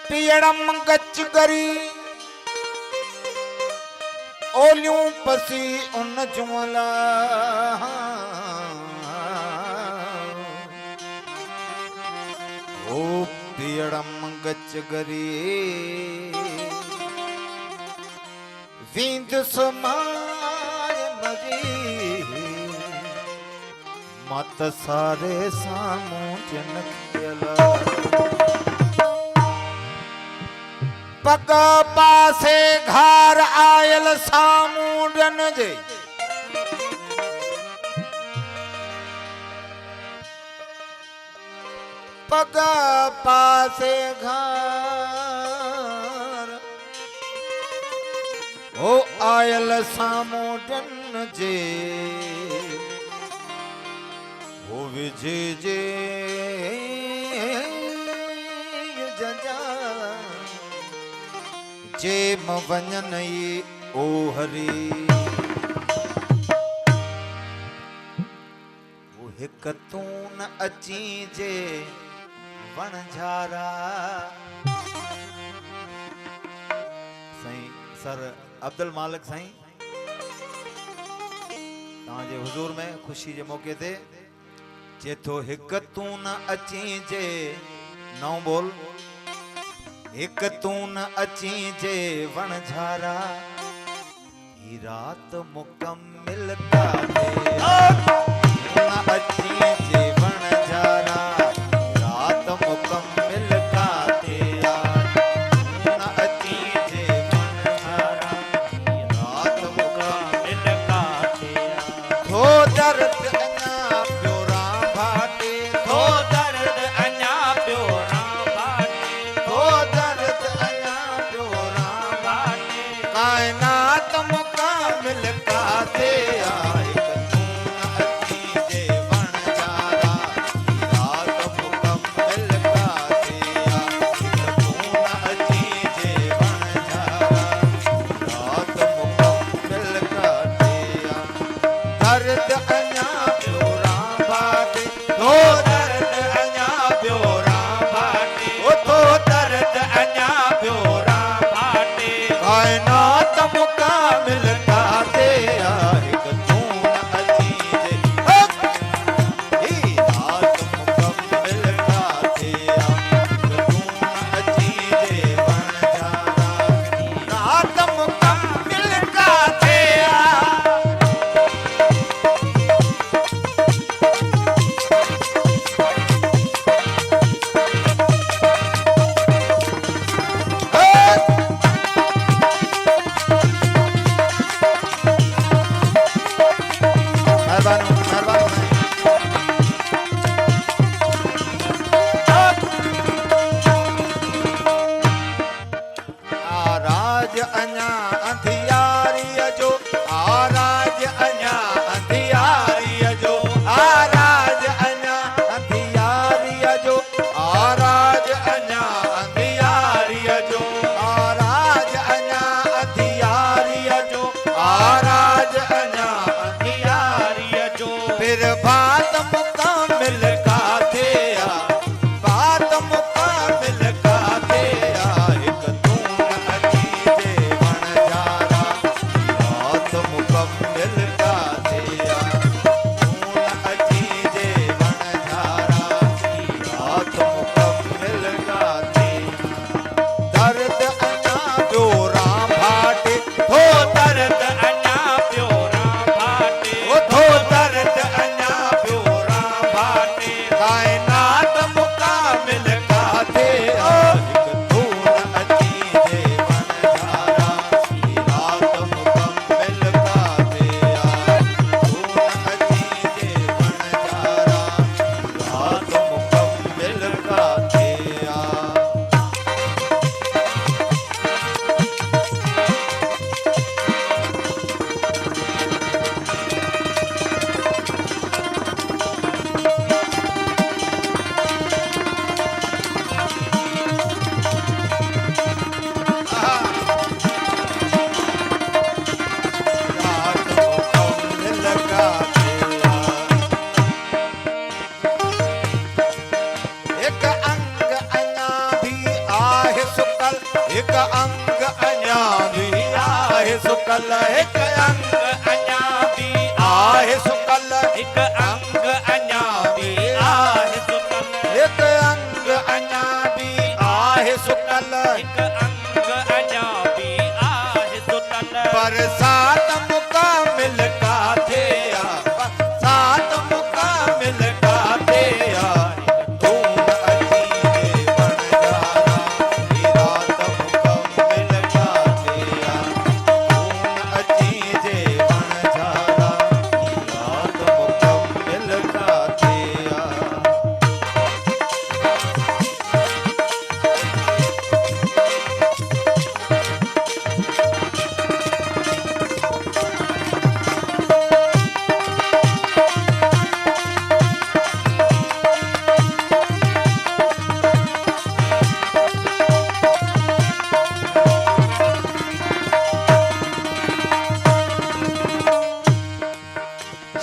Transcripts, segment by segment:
पियड़म गच गरी ओलियूं पसी उन जुमला ओ पियड़म गच गरी विंद समाय मरी मत सारे सामू जन खेला पग पासे घर आयल सामूडन जे पग पासे घर ओ आयल सामूडन जे ओ विजय जे जजा जे मवञन ओ हरी वो हिक तू न अची जे वणझारा साईं सर अब्दुल मालिक साईं तव्हांजे हुजूर में ख़ुशी जे मौके ते चेथो हिक तू न अची जे नौ बोल एक तू न अची जे वणझारा ही रात मुकम्मिल का दे न अची जे वणझारा रात मुकम्मिल का दे न अची जे वणझारा रात मुकम्मिल का दे थो दर्द अञा पियो राम भाटे थो दर्द अञा पियो कायनात मुकामिल का दे आए तू न अची जे वणझारा रात मुकम्मिल का दे तू न अची जे वणझारा रात मुकम्मिल का दे दर्द अञा पियो राम भाटे तो दर्द अञा पियो राम भाटे ओ तो दर्द अञा पियो राम भाटे कायनात मुकामिल का दे हिक तू न अची जे ही रात मुकम्मिल का दे हिक तू न अची जे वणझारा रात मुकम्मिल का दे आराज अञा अंधियारीअ जो आराज अञा अंधियारीअ जो आराज अञा अंधियारीअ जो आराज अञा अंधियारीअ जो आराज अञा अंधियारीअ जो आराज अञा अंधियारीअ जो फिर बात मुकामिल का थे बात मुकामिल का थे हिक तू न अची जे हिक अंग अञा भी आहे सुकल हिक अंग अञा बि आहे सुकल हिक अंग अञा बि आहे सुकल हिक अंग अञा भी आहे सुकल हिक अंग अञा बि आहे सुकल बरसात मुकामिल काथे आ बरसात मुकामिल काथे आ धूम अची जे बण जारा ई रात मुकामिल काथे आ धूम अची जे बण जारा ई रात मुकामिल काथे आ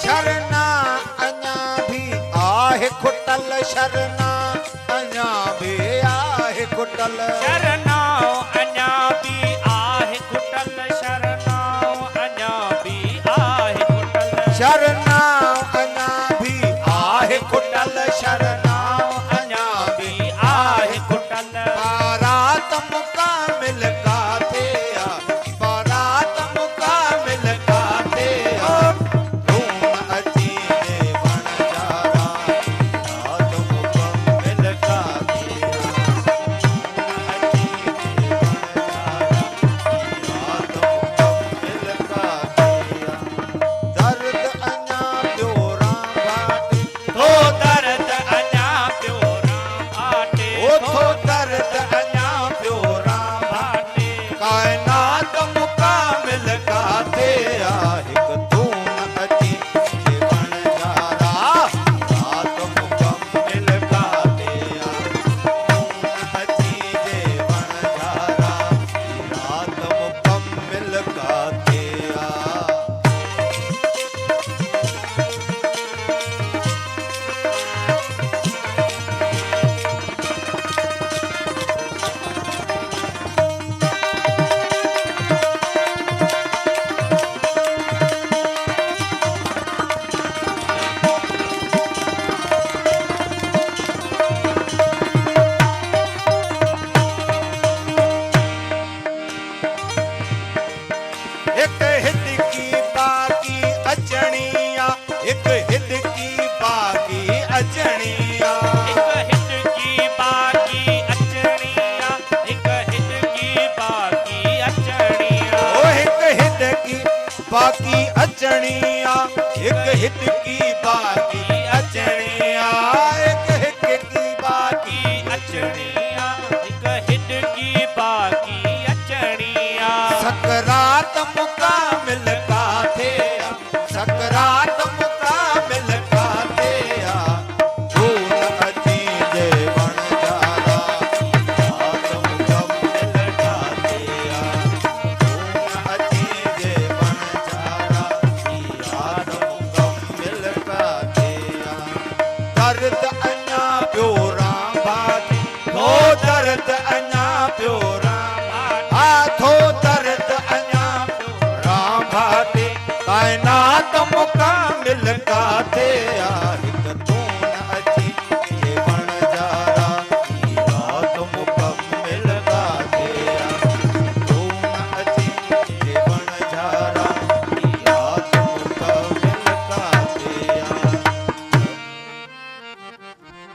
शरणा अञा भी आहे खुटल शरणा अञा भी आहे खुटल शरणाओ अञा बि आहे खुटल शरणाओ अञा बि आहे खुटल शरणा अञा भी आहे खुटल शरणा अञा बि आहे खुटल बारात मुकामिल काथे आ बारात मुकामिल काथे आ धूम अची जे बण जारा रात मुकामिल काथे आ धूम अची जे बण जारा रात मुकामिल काथे आ दर्द अञा प्योरा भाटे थो दर्द अञा प्योरा भाटे ओथो दर्द अञा प्योरा भाटे कायनात मुकामिल काथे आ हिक धूम अची जे बण जारा रात मुकामिल काथे आ धूम अची जे बण जारा रात मुकामिल काथे आ एक हित की बाकी अचणिया एक हित की बाकी अचणिया हिक हिट की बाकी अचणिया हिक हिट की बाकी अचणिया ओ हिक हित की बाकी अचणिया एक हित